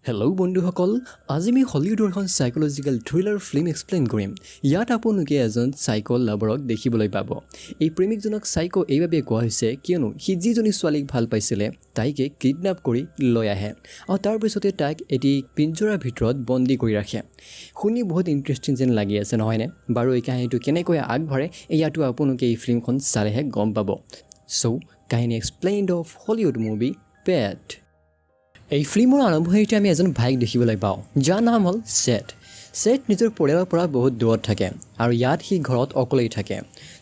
Hello' বন্ধুসকল, আজি আমি হলিউডৰ এখন সাইকোলজিকেল থ্ৰিলাৰ ফিল্ম এক্সপ্লেইন কৰিম। ইয়াত আপোনালোকে এজন সাইকো লাভাৰক দেখিবলৈ পাব। এই প্ৰেমিকজনক সাইকো এইভাবে কোৱা হৈছে কিয়নো সি যিজনী ছোৱালীক ভাল পাইছিলে তাইকে কিডন্যাপ কৰি লৈ আহে আৰু তাৰ পিছতে তাইক এটি পিঞ্জৰাৰ ভিতৰত বন্দী কৰি ৰাখে। শুনি বহুত ইণ্টাৰেষ্টিং যেন লাগি আছে নহয়নে? বাৰু এই কাহিনীটো কেনেকৈ আগবাঢ়ে ইয়াতো আপোনালোকে এই ফিল্মখন চালেহে গম পাব। চ' কাহিনী এক্সপ্লেইনড অফ হলিউড মুভি পেট। এই ফিল্মৰ আৰম্ভণিতে আমি এজন ভাইক দেখিবলৈ পাওঁ যাৰ নাম হ'ল ছেথ। ছেথ নিজৰ পৰিয়ালৰ পৰা বহুত দূৰত থাকে আৰু ইয়াত সি ঘৰত অকলেই থাকে।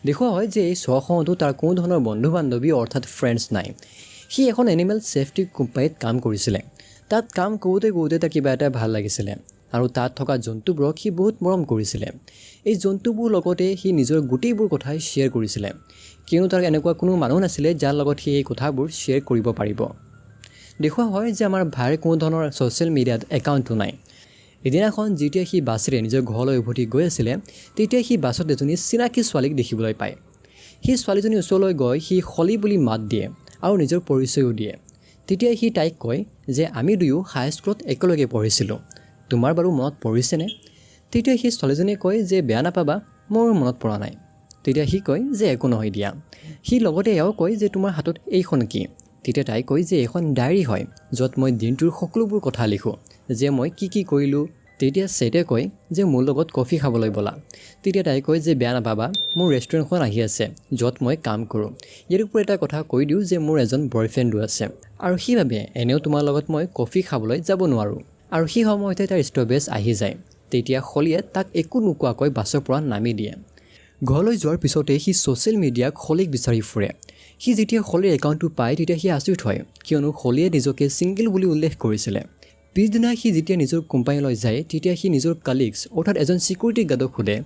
দেখুওৱা হয় যে এই চহৰখনতো তাৰ কোনো ধৰণৰ বন্ধু বান্ধৱী অৰ্থাৎ ফ্ৰেণ্ডছ নাই। সি এখন এনিমেল ছেফটি কোম্পানীত কাম কৰিছিলে। তাত কাম কৰোঁতে তাৰ কিবা এটা ভাল লাগিছিলে আৰু তাত থকা জন্তুবোৰক সি বহুত মৰম কৰিছিলে। এই জন্তুবোৰৰ লগতে সি নিজৰ গোটেইবোৰ কথাই শ্বেয়াৰ কৰিছিলে কিয়নো তাৰ এনেকুৱা কোনো মানুহ নাছিলে যাৰ লগত সি এই কথাবোৰ শ্বেয়াৰ কৰিব পাৰিব। দেখুওৱা হয় যে আমাৰ ভাইৰ কোনো ধৰণৰ ছ'চিয়েল মিডিয়াত একাউণ্টটো নাই। এদিনাখন যেতিয়া সি বাছেৰে নিজৰ ঘৰলৈ উভতি গৈ আছিলে তেতিয়া সি বাছত এজনী চিনাকি ছোৱালীক দেখিবলৈ পায়। সেই ছোৱালীজনীৰ ওচৰলৈ গৈ সি হলি বুলি মাত দিয়ে আৰু নিজৰ পৰিচয়ো দিয়ে। তেতিয়া সি তাইক কয় যে আমি দুয়ো হাইস্কুলত একেলগে পঢ়িছিলোঁ, তোমাৰ বাৰু মনত পৰিছেনে? তেতিয়া সেই ছোৱালীজনীয়ে কয় যে বেয়া নাপাবা, মোৰ মনত পৰা নাই। তেতিয়া সি কয় যে একো নহয় দিয়া। সি লগতে এয়াও কয় যে তোমাৰ হাতত এইখন কি? তেতিয়া তাই কয় যে এখন ডায়েৰী হয় য'ত মই দিনটোৰ সকলোবোৰ কথা লিখোঁ যে মই কি কৰিলোঁ। তেতিয়া ছেথে কয় যে মোৰ লগত কফি খাবলৈ ব'লা। তেতিয়া তাই কয় যে বেয়া নাপাবা, মোৰ ৰেষ্টুৰেণ্টখন আহি আছে য'ত মই কাম কৰোঁ। ইয়াৰ ওপৰত এটা কথা কৈ দিওঁ যে মোৰ এজন বয়ফ্ৰেণ্ডো আছে আৰু সি ভাবে এনেও তোমাৰ লগত মই কফি খাবলৈ যাব নোৱাৰোঁ। আৰু সেই সময়তে তাৰ ষ্টপেজ আহি যায়। তেতিয়া হলিয়ে তাক একো নোকোৱাকৈ বাছৰ পৰা নামি দিয়ে। ঘৰলৈ যোৱাৰ পিছতে সি ছ'চিয়েল মিডিয়াক হলিক বিচাৰি ফুৰে। সি যেতিয়া হলিৰ একাউণ্টটো পায় তেতিয়া সি আচৰিত হয় কিয়নো হলিয়ে নিজকে ছিংগল বুলি উল্লেখ কৰিছিলে। পিছদিনা সি যেতিয়া নিজৰ কোম্পানীলৈ যায় তেতিয়া সি নিজৰ কালিগছ অৰ্থাৎ এজন ছিকিউৰিটি গাৰ্ডক সোধে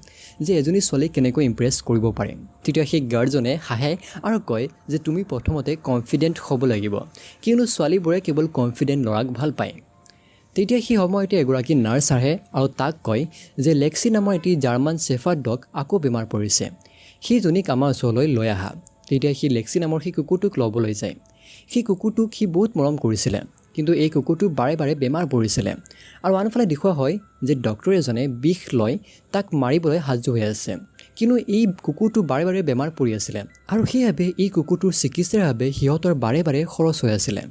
যে এজনী ছোৱালীক কেনেকৈ ইমপ্ৰেছ কৰিব পাৰে। তেতিয়া সেই গাৰ্ডজনে হাঁহে আৰু কয় যে তুমি প্ৰথমতে কনফিডেণ্ট হ'ব লাগিব কিয়নো ছোৱালীবোৰে কেৱল কনফিডেণ্ট ল'ৰাক ভাল পায়। তেতিয়া সেই সময়তে এগৰাকী নাৰ্ছ আহে আৰু তাক কয় যে লেক্সি নামৰ এটি জাৰ্মান শ্বেফাৰ্ড ডগ আকৌ বেমাৰ পৰিছে, সেইজনীক আমাৰ ওচৰলৈ লৈ আহা। তেতিয়া সি লেক্সি নামৰ সেই কুকুৰটোক ল'বলৈ যায়। সেই কুকুৰটোক সি বহুত মৰম কৰিছিলে কিন্তু এই কুকুৰটো বাৰে বাৰে বেমাৰ পৰিছিলে আৰু আনফালে দেখুওৱা হয় যে ডক্তৰ এজনে বিষ লৈ তাক মাৰিবলৈ সাজু হৈ আছে কিন্তু এই কুকুৰটো বাৰে বাৰে বেমাৰ পৰি আছিলে আৰু সেইবাবে এই কুকুৰটোৰ চিকিৎসাৰ বাবে সিহঁতৰ বাৰে বাৰে খৰচ হৈ আছিলে।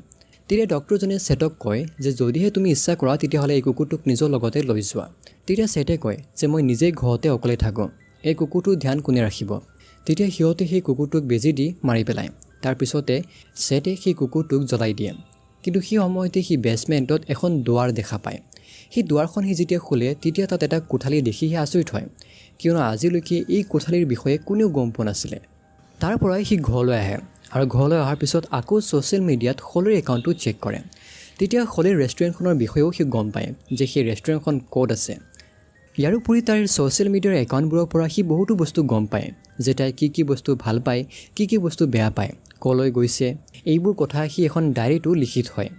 তেতিয়া ডক্তৰজনে ছেথক কয় যে যদিহে তুমি ইচ্ছা কৰা তেতিয়াহ'লে এই কুকুৰটোক নিজৰ লগতে লৈ যোৱা। তেতিয়া ছেথে কয় যে মই নিজেই ঘৰতে অকলে থাকোঁ, এই কুকুৰটোৰ ধ্যান কোনে ৰাখিব? তেতিয়া সিহঁতে সেই কুকুৰটোক বেজী দি মাৰি পেলায়। তাৰপিছতে ছেথে সেই কুকুৰটোক জ্বলাই দিয়ে। কিন্তু সেই সময়তে সি বেছমেণ্টত এখন দুৱাৰ দেখা পায়। সেই দুৱাৰখন সি যেতিয়া খোলে তেতিয়া তাত এটা কোঠালি দেখি সি আচৰিত হয় কিয়নো আজিলৈকে এই কোঠালিৰ বিষয়ে কোনেও গম পোৱা নাছিলে। তাৰ পৰাই সি ঘৰলৈ আহে আৰু ঘৰলৈ অহাৰ পিছত আকৌ ছ'চিয়েল মিডিয়াত হলিৰ একাউণ্টটো চেক কৰে। তেতিয়া হলিৰ ৰেষ্টুৰেণ্টখনৰ বিষয়েও সি গম পায় যে সেই ৰেষ্টুৰেণ্টখন ক'ত আছে। ইয়াৰোপৰি তাৰ ছ'চিয়েল মিডিয়াৰ একাউণ্টবোৰৰ পৰা সি বহুতো বস্তু গম পায় যে তাই কি বস্তু ভাল পায়, কি বস্তু বেয়া পায়, ক'লৈ গৈছে, এইবোৰ কথা সি এখন ডায়েৰীটো লিখি থয়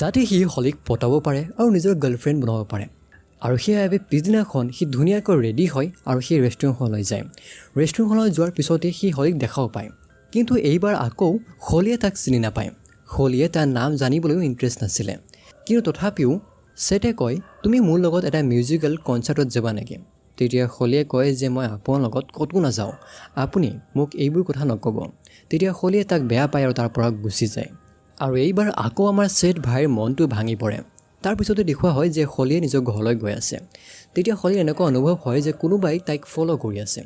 যাতে সি হলিক পতাব পাৰে আৰু নিজৰ গাৰ্লফ্ৰেণ্ড বনাব পাৰে। আৰু সেইবাবে পিছদিনাখন সি ধুনীয়াকৈ ৰেডি হয় আৰু সেই ৰেষ্টুৰেণ্টখনলৈ যায়। ৰেষ্টুৰেণ্টখনলৈ যোৱাৰ পিছতে সি হলিক দেখাও পায় কিন্তু এইবাৰ আকৌ হলিয়ে তাক চিনি নাপায়। হলিয়ে তাৰ নাম জানিবলৈও ইণ্টাৰেষ্ট নাছিলে কিন্তু তথাপিও ছেথে কয় তুমি মোৰ লগত এটা মিউজিকেল কনচাৰ্টত যাবা নেকি? তেতিয়া হলিয়ে কয় যে মই আপোনাৰ লগত ক'তো নাযাওঁ, আপুনি মোক এইবোৰ কথা নক'ব। তেতিয়া হলিয়ে তাক বেয়া পায় আৰু তাৰ পৰা গুচি যায়। আৰু এইবাৰ আকৌ আমাৰ ছেথ ভাইৰ মনটো ভাঙি পৰে। তাৰপিছতে দেখুওৱা হয় যে হলিয়ে নিজৰ ঘৰলৈ গৈ আছে। তেতিয়া হলিৰ এনেকুৱা অনুভৱ হয় যে কোনোবাই তাইক ফ'ল' কৰি আছে।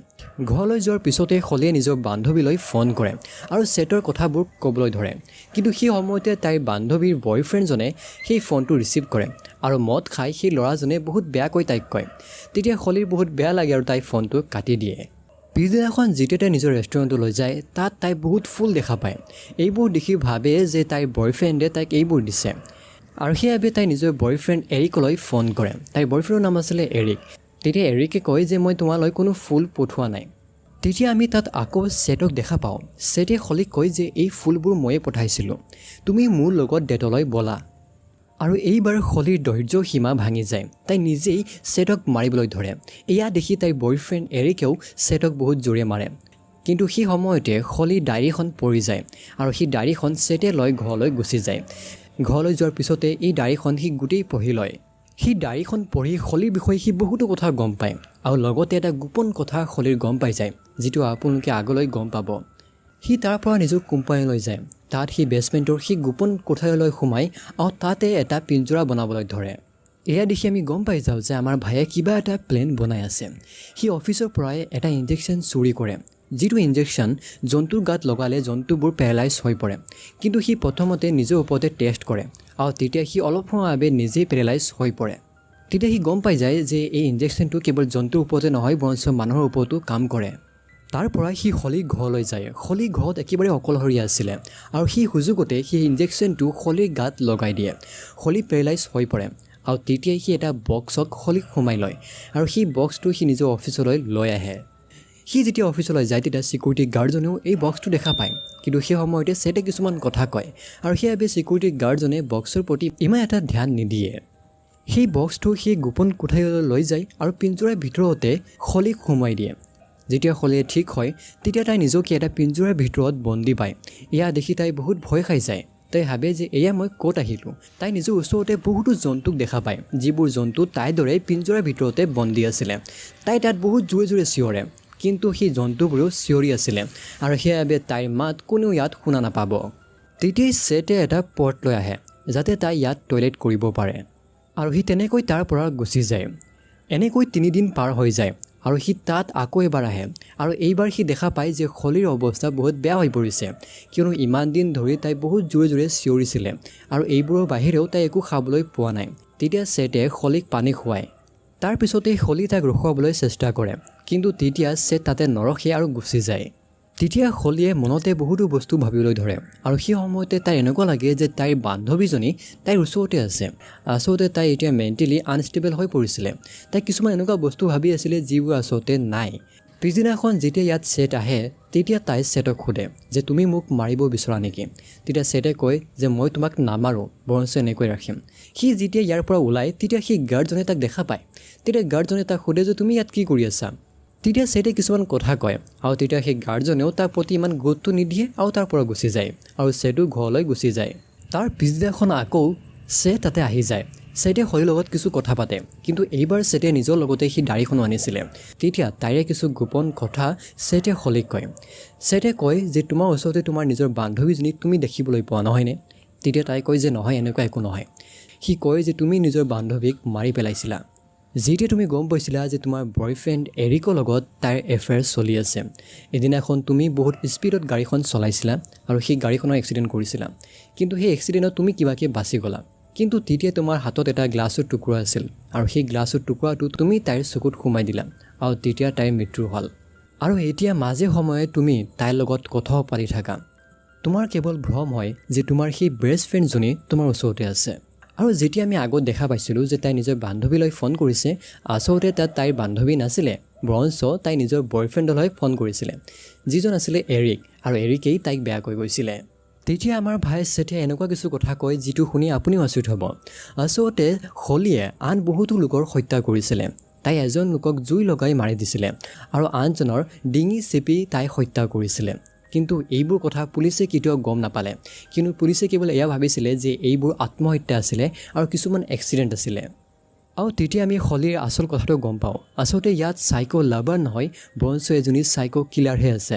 ঘৰলৈ যোৱাৰ পিছতে হলিয়ে নিজৰ বান্ধৱীলৈ ফোন কৰে আৰু ছেথৰ কথাবোৰ ক'বলৈ ধৰে কিন্তু সেই সময়তে তাইৰ বান্ধৱীৰ বয়ফ্ৰেণ্ডজনে সেই ফোনটো ৰিচিভ কৰে আৰু মদ খাই সেই ল'ৰাজনে বহুত বেয়াকৈ তাইক কয়। তেতিয়া হলিৰ বহুত বেয়া লাগে আৰু তাই ফোনটো কাটি দিয়ে। পিছদিনাখন যেতিয়া তাই নিজৰ ৰেষ্টুৰেণ্টলৈ যায় তাত তাই বহুত ফুল দেখা পায়। এইবোৰ দেখি ভাবে যে তাইৰ বয়ফ্ৰেণ্ডে তাইক এইবোৰ দিছে আৰু সেইবাবে তাই নিজৰ বয়ফ্ৰেণ্ড এৰিকলৈ ফোন কৰে। তাইৰ বয়ফ্ৰেণ্ডৰ নাম আছিলে এৰিক। তেতিয়া এৰিকে কয় যে মই তোমালৈ কোনো ফুল পঠোৱা নাই। তেতিয়া আমি তাত আকৌ ছেথক দেখা পাওঁ। ছেথে হলিক কয় যে এই ফুলবোৰ ময়ে পঠাইছিলোঁ, তুমি মোৰ লগত ডেটলৈ ব'লা। আৰু এইবাৰ হলিৰ ধৈৰ্য সীমা ভাঙি যায়। তাই নিজেই ছেথক মাৰিবলৈ ধৰে। এয়া দেখি তাইৰ বয়ফ্ৰেণ্ড এৰিকেও ছেথক বহুত জোৰে মাৰে কিন্তু সেই সময়তে হলিৰ ডায়েৰীখন পৰি যায় আৰু সেই ডায়েৰীখন ছেথে লৈ ঘৰলৈ গুচি যায়। ঘৰলৈ যোৱাৰ পিছতে এই ডায়েৰীখন সি গোটেই পঢ়ি লয়। সি ডায়েৰীখন পঢ়ি হলীৰ বিষয়ে সি বহুতো কথা গম পায় আৰু লগতে এটা গোপন কথা হলীৰ গম পাই যায়, যিটো আপোনালোকে আগলৈ গম পাব। সি তাৰ পৰা নিজৰ কোম্পানীলৈ যায়। তাত সি বেছমেণ্টৰ সি গোপন কোঠালৈ সোমাই আৰু তাতে এটা পিঞ্জৰা বনাবলৈ ধৰে। এয়া দেখি আমি গম পাই যাওঁ যে আমাৰ ভায়ে কিবা এটা প্লেন বনাই আছে। সি অফিচৰ পৰাই এটা ইনজেকশ্যন চুৰি কৰে, যিটো ইনজেকশ্যন জন্তুৰ গাত লগালে জন্তুবোৰ পেৰালাইজ হৈ পৰে। কিন্তু সি প্ৰথমতে নিজৰ ওপৰতে টেষ্ট কৰে আৰু তেতিয়া সি অলপ সময়ৰ বাবে নিজেই পেৰালাইজ হৈ পৰে। তেতিয়া সি গম পাই যায় যে এই ইনজেকশ্যনটো কেৱল জন্তুৰ ওপৰতে নহয় বৰঞ্চ মানুহৰ ওপৰতো কাম কৰে। তাৰ পৰাই সি হলীৰ ঘৰলৈ যায়। হলী ঘৰত একেবাৰে অকলশৰীয়া আছিলে আৰু সেই সুযোগতে সেই ইনজেকশ্যনটো হলীৰ গাত লগাই দিয়ে। হলী পেৰালাইজ হৈ পৰে আৰু তেতিয়াই সি এটা বক্সক হলীক সোমাই লয় আৰু সেই বক্সটো সি নিজৰ অফিচলৈ লৈ আহে। সি যেতিয়া অফিচলৈ যায় তেতিয়া ছিকিউৰিটি গাৰ্ডজনেও এই বক্সটো দেখা পায়, কিন্তু সেই সময়তে ছেটে কিছুমান কথা কয় আৰু সেইবাবে ছিকিউৰিটি গাৰ্ডজনে বক্সৰ প্ৰতি ইমান এটা ধ্যান নিদিয়ে। সেই বক্সটো সেই গোপন কোঠালৈ লৈ যায় আৰু পিঞ্জৰাৰ ভিতৰতে হলীক সোমাই দিয়ে। যেতিয়া হলীয়ে ঠিক হয় তেতিয়া তাই নিজকে এটা পিঞ্জৰাৰ ভিতৰত বন্দী পায়। এয়া দেখি তাই বহুত ভয় খাই যায়। তাই ভাবে যে এয়া মই ক'ত আহিলোঁ। তাই নিজৰ ওচৰতে বহুতো জন্তুক দেখা পায়, যিবোৰ জন্তু তাইৰ দৰে পিঞ্জৰাৰ ভিতৰতে বন্দী আছিলে। তাই তাত বহুত জোৰে জোৰে চিঞৰে, কিন্তু সেই জন্তুবোৰেও চিঞৰি আছিলে আৰু সেইবাবে তাইৰ মাত কোনেও ইয়াত শুনা নাপাব। তেতিয়াই ছেটে এটা পট লৈ আহে যাতে তাই ইয়াত টয়লেট কৰিব পাৰে আৰু সি তেনেকৈ তাৰ পৰা গুচি যায়। এনেকৈ 3 দিন পাৰ হৈ যায় আৰু সি তাত আকৌ এবাৰ আহে আৰু এইবাৰ সি দেখা পায় যে হলীৰ অৱস্থা বহুত বেয়া হৈ পৰিছে, কিয়নো ইমান দিন ধৰি তাই বহুত জোৰে জোৰে চিঞৰিছিলে আৰু এইবোৰৰ বাহিৰেও তাই একো খাবলৈ পোৱা নাই। তেতিয়া ছেটে হলীক পানী খুৱায়। তাৰ পিছতে হলী তাক ৰখুৱাবলৈ চেষ্টা কৰে, কিন্তু তেতিয়া ছেট তাতে নৰখে আৰু গুচি যায়। তেতিয়া হলীয়ে মনতে বহুতো বস্তু ভাবিবলৈ ধৰে আৰু সেই সময়তে তাইৰ এনেকুৱা লাগে যে তাইৰ বান্ধৱীজনী তাইৰ ওচৰতে আছে। আচলতে তাই এতিয়া মেণ্টেলি আনষ্টেবল হৈ পৰিছিলে। তাই কিছুমান এনেকুৱা বস্তু ভাবি আছিলে যিবোৰ আচলতে নাই। পিছদিনাখন যেতিয়া ইয়াত ছেট আহে তেতিয়া তাই ছেটক সোধে যে তুমি মোক মাৰিব বিচৰা নেকি। তেতিয়া ছেটে কয় যে মই তোমাক নামাৰোঁ, বৰঞ্চ এনেকৈ ৰাখিম। সি যেতিয়া ইয়াৰ পৰা ওলায় তেতিয়া সেই গাৰ্ডজনে তাক দেখা পায়। তেতিয়া গাৰ্ডজনে তাক সোধে যে তুমি ইয়াত কি কৰি আছা। তেতিয়া ছেটে কিছুমান কথা কয় আৰু তেতিয়া সেই গাৰ্ডজনেও তাৰ প্ৰতি ইমান গুৰুত্ব নিদিয়ে আৰু তাৰ পৰা গুচি যায় আৰু ছেটো ঘৰলৈ গুচি যায়। তাৰ পিছদিনাখন আকৌ ছেট তাতে আহি যায়। ছেটে হলীৰ লগত কিছু কথা পাতে, কিন্তু এইবাৰ ছেটে নিজৰ লগতে সেই ডায়েৰীখনো আনিছিলে। তেতিয়া তাইৰে কিছু গোপন কথা ছেটে হলীক কয়। ছেটে কয় যে তোমাৰ ওচৰতে তোমাৰ নিজৰ বান্ধৱীজনীক তুমি দেখিবলৈ পোৱা নহয়নে। তেতিয়া তাই কয় যে নহয়, এনেকুৱা একো নহয়। সি কয় যে তুমি নিজৰ বান্ধৱীক মাৰি পেলাইছিলা, যেতিয়া তুমি গম পাইছিলা যে তোমাৰ বয়ফ্ৰেণ্ড এৰিকৰ লগত তাইৰ এফেয়াৰ চলি আছে। এদিনাখন তুমি বহুত স্পীডত গাড়ীখন চলাইছিলা আৰু সেই গাড়ীখনৰ এক্সিডেণ্ট কৰিছিলা, কিন্তু সেই এক্সিডেণ্টত তুমি কিবাকৈ বাচি গ'লা। কিন্তু তেতিয়া তোমাৰ হাতত এটা গ্লাছৰ টুকুৰা আছিল আৰু সেই গ্লাছৰ টুকুৰাটো তুমি তাইৰ চকুত সোমাই দিলা আৰু তেতিয়া তাইৰ মৃত্যু হ'ল। আৰু এতিয়া মাজে সময়ে তুমি তাইৰ লগত কথাও পাতি থাকা। তোমাৰ কেৱল ভ্ৰম হয় যে তোমাৰ সেই বেষ্ট ফ্ৰেণ্ডজনী তোমাৰ ওচৰতে আছে। আৰু যেতিয়া আমি আগত দেখা পাইছিলোঁ যে তাই নিজৰ বান্ধৱীলৈ ফোন কৰিছে, আচলতে তাত তাইৰ বান্ধৱী নাছিলে, বৰঞ্চ তাই নিজৰ বয়ফ্ৰেণ্ডলৈ ফোন কৰিছিলে, যিজন আছিলে এৰিক, আৰু এৰিকেই তাইক বেয়াকৈ গৈছিলে। তেতিয়া আমাৰ ভাই ছেটে এনেকুৱা কিছু কথা কয় যিটো শুনি আপুনিও আচৰিত হ'ব। আচলতে হলীয়ে আন বহুতো লোকৰ হত্যা কৰিছিলে। তাই এজন লোকক জুই লগাই মাৰি দিছিলে আৰু আনজনৰ ডিঙি চেপি তাই হত্যা কৰিছিলে। কিন্তু এইবোৰ কথা পুলিচে কেতিয়াও গম নাপালে, কিন্তু পুলিচে কেৱল এয়া ভাবিছিলে যে এইবোৰ আত্মহত্যা আছিলে আৰু কিছুমান এক্সিডেণ্ট আছিলে। আৰু তেতিয়া আমি হলীৰ আচল কথাটো গম পাওঁ। আচলতে ইয়াত চাইকো লাভাৰ নহয়, বৰঞ্চ এজনী চাইকো কিলাৰহে আছে।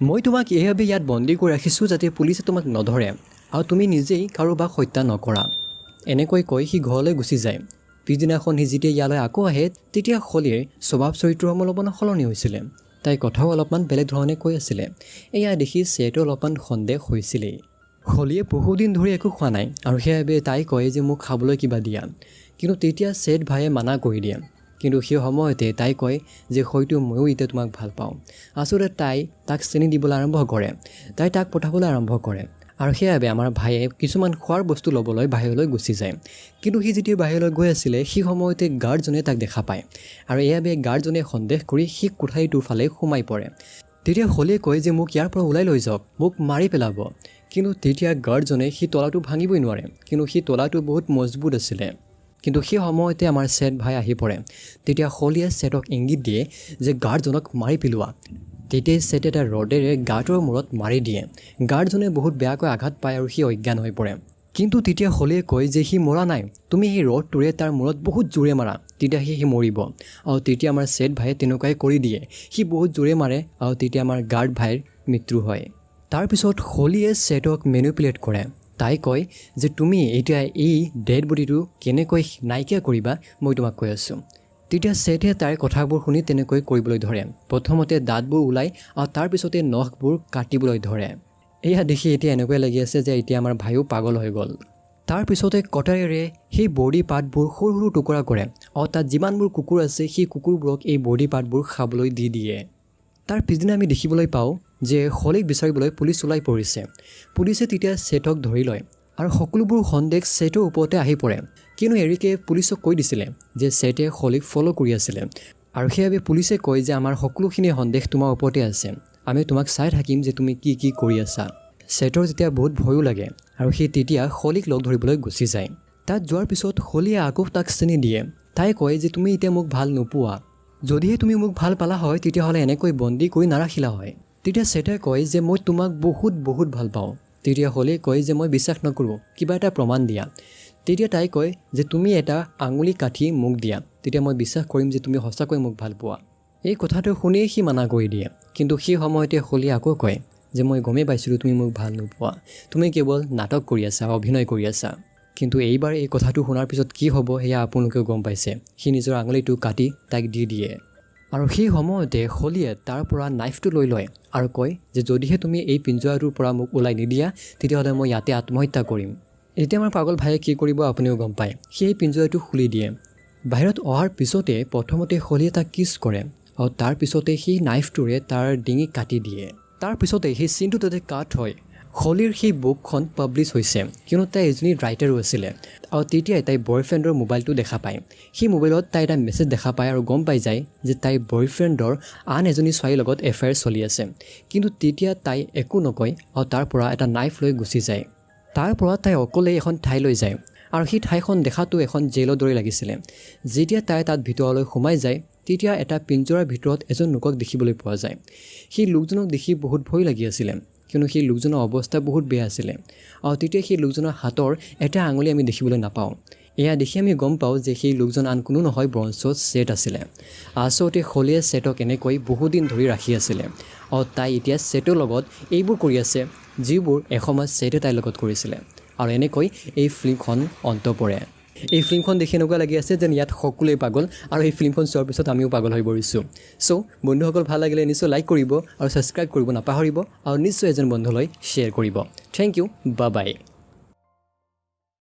মই তোমাক এইভাৱে ইয়াত বন্দী কৰি ৰাখিছোঁ যাতে পুলিচে তোমাক নধৰে আৰু তুমি নিজেই কাৰোবাক হত্যা নকৰা। এনেকৈ কৈ সি ঘৰলৈ গুচি যায়। পিছদিনাখন সি যেতিয়া ইয়ালৈ আকৌ আহে তেতিয়া হলীৰ স্বভাৱ চৰিত্ৰ অলপমান সলনি হৈছিলে। তাই কথাও অলপমান বেলেগ ধৰণে কৈ আছিলে। এয়া দেখি ছেটৰ অলপমান সন্দেহ হৈছিলেই। হলীয়ে বহুদিন ধৰি একো খোৱা নাই আৰু সেইবাবে তাই কয় যে মোক খাবলৈ কিবা দিয়া, কিন্তু তেতিয়া ছেট ভাইয়ে মানা কৰি দিয়ে। কিন্তু সেই সময়তে তাই কয় যে হয়তো ময়ো এতিয়া তোমাক ভাল পাওঁ। আচলতে তাই তাক চেনি দিবলৈ আৰম্ভ কৰে, তাই তাক পঠাবলৈ আৰম্ভ কৰে আৰু সেইবাবে আমাৰ ভাইয়ে কিছুমান খোৱাৰ বস্তু ল'বলৈ বাহিৰলৈ গুচি যায়। কিন্তু সি যেতিয়া বাহিৰলৈ গৈ আছিলে সেই সময়তে গাৰ্ডজনে তাক দেখা পায় আৰু এইভাৱে গাৰ্ডজনে সন্দেহ কৰি সেই কোঠাৰীটোৰ ফালে সোমাই পৰে। তেতিয়া হলীয়ে কয় যে মোক ইয়াৰ পৰা ওলাই লৈ যাওক, মোক মাৰি পেলাব। কিন্তু তেতিয়া গাৰ্ডজনে সেই তলাটো ভাঙিবই নোৱাৰে, কিন্তু সেই তলাটো বহুত মজবুত আছিলে। কিন্তু সেই সময়তে আমাৰ ছেট ভাই আহি পৰে। তেতিয়া হলীয়ে ছেটক ইংগিত দিয়ে যে গাৰ্ডজনক মাৰি পেলোৱা। তেতিয়াই ছেটে এটা ৰডেৰে গাৰ্ডৰ মূৰত মাৰি দিয়ে। গাৰ্ডজনে বহুত বেয়াকৈ আঘাত পায় আৰু সি অজ্ঞান হৈ পৰে। কিন্তু তেতিয়া হলিয়ে কয় যে সি মৰা নাই, তুমি সেই ৰডটোৰে তাৰ মূৰত বহুত জোৰে মাৰা, তেতিয়া সি মৰিব। আৰু তেতিয়া আমাৰ ছেথ ভাইয়ে তেনেকুৱাই কৰি দিয়ে, সি বহুত জোৰে মাৰে আৰু তেতিয়া আমাৰ গাৰ্ড ভাইৰ মৃত্যু হয়। তাৰপিছত হলিয়ে ছেথক মেনিপুলেট কৰে, তাই কয় যে তুমি এতিয়া এই ডেড বডিটো কেনেকৈ নাইকিয়া কৰিবা মই তোমাক কৈ আছোঁ। তেতিয়া ছেথে তাইৰ কথাবোৰ শুনি তেনেকৈ কৰিবলৈ ধৰে, প্ৰথমতে দাঁতবোৰ ওলাই আৰু তাৰপিছতে নখবোৰ কাটিবলৈ ধৰে। এয়া দেখি এতিয়া এনেকুৱাই লাগি আছে যে এতিয়া আমাৰ ভাইও পাগল হৈ গ'ল। তাৰপিছতে কটাৰীৰে সেই বডি পাৰ্টবোৰ সৰু সৰু টুকুৰা কৰে আৰু তাত যিমানবোৰ কুকুৰ আছে সেই কুকুৰবোৰক এই বডি পাৰ্টবোৰ খাবলৈ দি দিয়ে। তাৰ পিছদিনা আমি দেখিবলৈ পাওঁ যে হলিক বিচাৰিবলৈ পুলিচ ওলাই পৰিছে। পুলিচে তেতিয়া ছেথক ধৰি লয় আৰু সকলোবোৰ সন্দেহ ছেথৰ ওপৰতে আহি পৰে, কিয়নো এৰিকে পুলিচক কৈ দিছিলে যে ছেথে হলিক ফ'ল' কৰি আছিলে আৰু সেইবাবে পুলিচে কয় যে আমাৰ সকলোখিনি সন্দেহ তোমাৰ ওপৰতে আছে, আমি তোমাক চাই থাকিম যে তুমি কি কি কৰি আছা। ছেথৰ যেতিয়া বহুত ভয়ো লাগে আৰু সি তেতিয়া হলিক লগ ধৰিবলৈ গুচি যায়। তাত যোৱাৰ পিছত হলিয়ে আকৌ তাক চিনি দিয়ে, তাই কয় যে তুমি এতিয়া মোক ভাল নোপোৱা, যদিহে তুমি মোক ভাল পালা হয় তেতিয়াহ'লে এনেকৈ বন্দী কৰি নাৰাখিলা হয়। তেতিয়া ছেথে কয় যে মই তোমাক বহুত বহুত ভাল পাওঁ। তেতিয়া হলিয়ে কয় যে মই বিশ্বাস নকৰোঁ, কিবা এটা প্ৰমাণ দিয়া। তেতিয়া তাই কয় যে তুমি এটা আঙুলি কাঠি মোক দিয়া, তেতিয়া মই বিশ্বাস কৰিম যে তুমি সঁচাকৈ মোক ভাল পোৱা। এই কথাটো শুনিয়ে সি মানা কৰি দিয়ে, কিন্তু সেই সময়তে হলিয়ে আকৌ কয় যে মই গমেই পাইছিলোঁ তুমি মোক ভাল নোপোৱা, তুমি কেৱল নাটক কৰি আছা, অভিনয় কৰি আছা। কিন্তু এইবাৰ এই কথাটো শুনাৰ পিছত কি হ'ব সেয়া আপোনালোকেও গম পাইছে, সি নিজৰ আঙুলিটো কাটি তাইক দি দিয়ে। আৰু সেই সময়তে হলিয়ে তাৰ পৰা নাইফটো লৈ লয় আৰু কয় যে যদিহে তুমি এই পিঞ্জৰাটোৰ পৰা মোক ওলাই নিদিয়া তেতিয়াহ'লে মই ইয়াতে আত্মহত্যা কৰিম। এতিয়া আমাৰ পাগল ভাইয়ে কি কৰিব আপুনিও গম পায়, সেই পিঞ্জৰাটো খুলি দিয়ে। বাহিৰত অহাৰ পিছতে প্ৰথমতে হলিয়ে তাক কিছ কৰে আৰু তাৰপিছতে সেই নাইফটোৰে তাৰ ডিঙি কাটি দিয়ে। তাৰপিছতে সেই চিনটো তাতে কাট হয়। হলিৰ সেই বুকখন পাব্লিছ হৈছে, কিয়নো তাই এজনী ৰাইটাৰো আছিলে আৰু তেতিয়াই তাই বয়ফ্ৰেণ্ডৰ মোবাইলটো দেখা পায়। সেই মোবাইলত তাই এটা মেছেজ দেখা পায় আৰু গম পাই যায় যে তাইৰ বয়ফ্ৰেণ্ডৰ আন এজনী ছোৱালীৰ লগত এফেয়াৰ চলি আছে। কিন্তু তেতিয়া তাই একো নকয় আৰু তাৰ পৰা এটা নাইফ লৈ গুচি যায়। তাৰ পৰা তাই অকলেই এখন ঠাইলৈ যায় আৰু সেই ঠাইখন দেখাটো এখন জেলৰ দৰে লাগিছিলে। যেতিয়া তাই তাত ভিতৰলৈ সোমাই যায় তেতিয়া এটা পিঞ্জৰাৰ ভিতৰত এজন লোকক দেখিবলৈ পোৱা যায়। সেই লোকজনক দেখি বহুত ভয় লাগি আছিলে, কিয়নো সেই লোকজনৰ অৱস্থা বহুত বেয়া আছিলে আৰু তেতিয়া সেই লোকজনৰ হাতৰ এটা আঙুলি আমি দেখিবলৈ নাপাওঁ। এয়া দেখি আমি গম পাওঁ যে সেই লোকজন আন কোনো নহয় বৰঞ্চ ছেথ আছিলে। আচলতে হলিয়ে ছেথক এনেকৈ বহুদিন ধৰি ৰাখি আছিলে আৰু তাই এতিয়া ছেথৰ লগত এইবোৰ কৰি আছে যিবোৰ এসময়ত ছেথে তাইৰ লগত কৰিছিলে। আৰু এনেকৈ এই ফিল্মখন অন্ত পৰে। এই ফিল্মখন দেখি এনেকুৱা লাগি আছে যেন ইয়াত সকলোৱে পাগল আৰু এই ফিল্মখন চোৱাৰ পিছত আমিও পাগল হৈ পৰিছোঁ। চ' বন্ধুসকল ভাল লাগিলে নিশ্চয় লাইক কৰিব আৰু ছাবস্ক্ৰাইব কৰিব নাপাহৰিব আৰু নিশ্চয় এজন বন্ধুলৈ শ্বেয়াৰ কৰিব। Thank you, bye by.